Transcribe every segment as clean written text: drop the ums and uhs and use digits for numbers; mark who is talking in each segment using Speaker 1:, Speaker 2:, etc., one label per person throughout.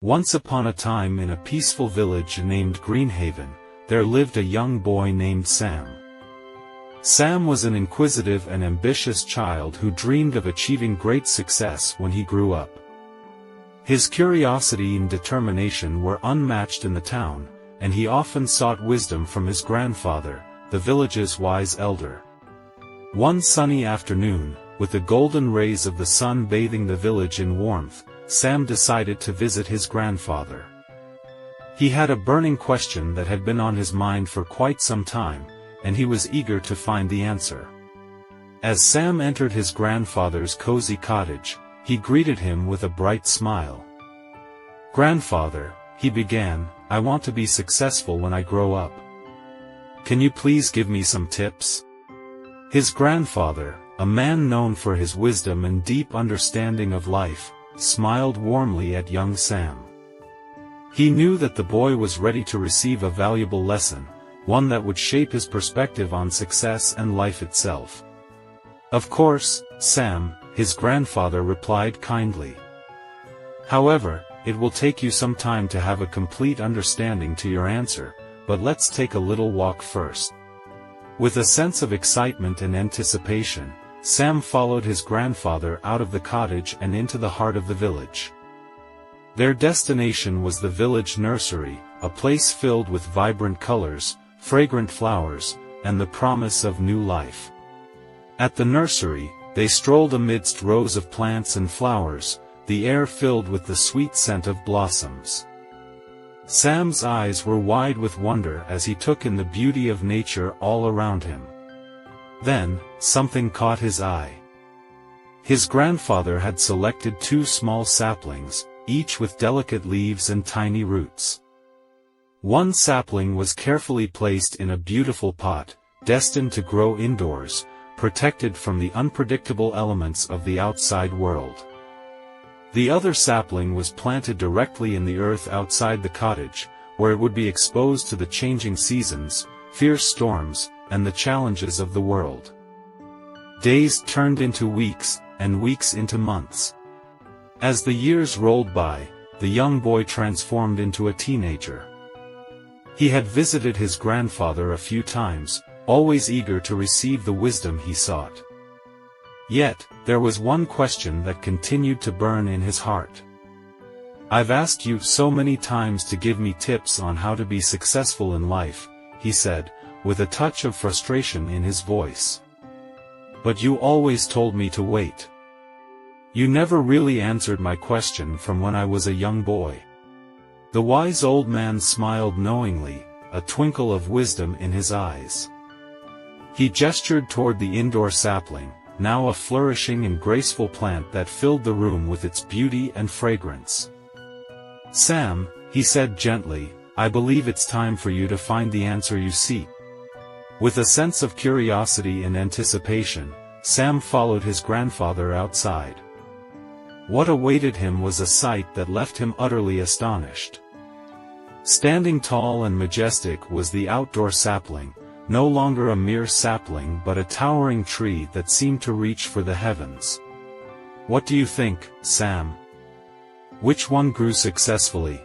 Speaker 1: Once upon a time in a peaceful village named Greenhaven, there lived a young boy named Sam. Sam was an inquisitive and ambitious child who dreamed of achieving great success when he grew up. His curiosity and determination were unmatched in the town, and he often sought wisdom from his grandfather, the village's wise elder. One sunny afternoon, with the golden rays of the sun bathing the village in warmth, Sam decided to visit his grandfather. He had a burning question that had been on his mind for quite some time, and he was eager to find the answer. As Sam entered his grandfather's cozy cottage, he greeted him with a bright smile. "Grandfather," he began, "I want to be successful when I grow up. Can you please give me some tips?" His grandfather, a man known for his wisdom and deep understanding of life, smiled warmly at young Sam. He knew that the boy was ready to receive a valuable lesson, one that would shape his perspective on success and life itself. "Of course, Sam," his grandfather replied kindly. "However, it will take you some time to have a complete understanding to your answer, but let's take a little walk first." With a sense of excitement and anticipation, Sam followed his grandfather out of the cottage and into the heart of the village. Their destination was the village nursery, a place filled with vibrant colors, fragrant flowers, and the promise of new life. At the nursery, they strolled amidst rows of plants and flowers, the air filled with the sweet scent of blossoms. Sam's eyes were wide with wonder as he took in the beauty of nature all around him. Then, something caught his eye. His grandfather had selected two small saplings, each with delicate leaves and tiny roots. One sapling was carefully placed in a beautiful pot, destined to grow indoors, protected from the unpredictable elements of the outside world. The other sapling was planted directly in the earth outside the cottage, where it would be exposed to the changing seasons, fierce storms, and the challenges of the world. Days turned into weeks, and weeks into months. As the years rolled by, the young boy transformed into a teenager. He had visited his grandfather a few times, always eager to receive the wisdom he sought. Yet, there was one question that continued to burn in his heart. "I've asked you so many times to give me tips on how to be successful in life," he said, with a touch of frustration in his voice. "But you always told me to wait. You never really answered my question from when I was a young boy." The wise old man smiled knowingly, a twinkle of wisdom in his eyes. He gestured toward the indoor sapling, now a flourishing and graceful plant that filled the room with its beauty and fragrance. "Sam," he said gently, "I believe it's time for you to find the answer you seek." With a sense of curiosity and anticipation, Sam followed his grandfather outside. What awaited him was a sight that left him utterly astonished. Standing tall and majestic was the outdoor sapling, no longer a mere sapling but a towering tree that seemed to reach for the heavens. "What do you think, Sam? Which one grew successfully?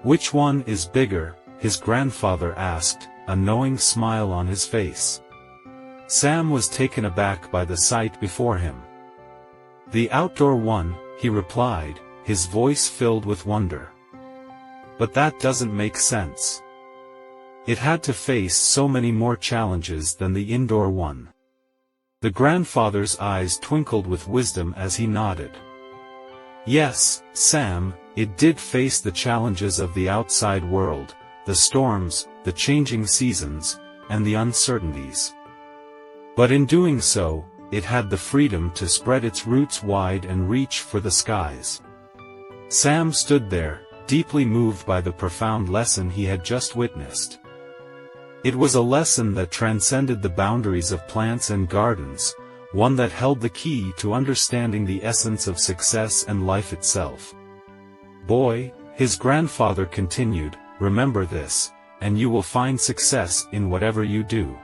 Speaker 1: Which one is bigger?" his grandfather asked, a knowing smile on his face. Sam was taken aback by the sight before him. "The outdoor one," he replied, his voice filled with wonder. "But that doesn't make sense. It had to face so many more challenges than the indoor one." The grandfather's eyes twinkled with wisdom as he nodded. "Yes, Sam, it did face the challenges of the outside world, the storms, the changing seasons, and the uncertainties. But in doing so, it had the freedom to spread its roots wide and reach for the skies." Sam stood there, deeply moved by the profound lesson he had just witnessed. It was a lesson that transcended the boundaries of plants and gardens, one that held the key to understanding the essence of success and life itself. "Boy," his grandfather continued, "remember this, and you will find success in whatever you do.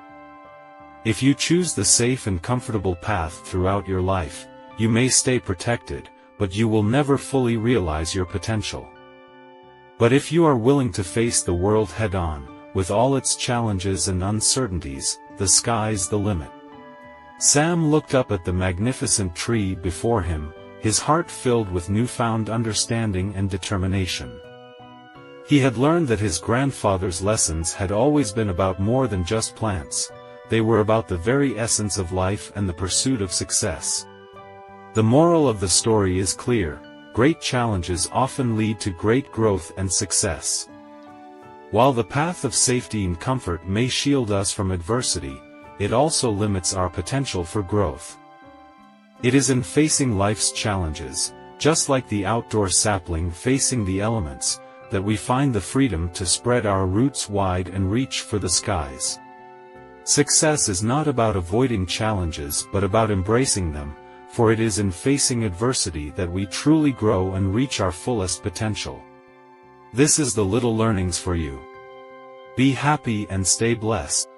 Speaker 1: If you choose the safe and comfortable path throughout your life, you may stay protected, but you will never fully realize your potential. But if you are willing to face the world head-on, with all its challenges and uncertainties, the sky's the limit. Sam looked up at the magnificent tree before him, his heart filled with newfound understanding and determination. He had learned that his grandfather's lessons had always been about more than just plants. They were about the very essence of life and the pursuit of success. The moral of the story is clear: great challenges often lead to great growth and success. While the path of safety and comfort may shield us from adversity, it also limits our potential for growth. It is in facing life's challenges, just like the outdoor sapling facing the elements, that we find the freedom to spread our roots wide and reach for the skies. Success is not about avoiding challenges but about embracing them, for it is in facing adversity that we truly grow and reach our fullest potential. This is the little learnings for you. Be happy and stay blessed.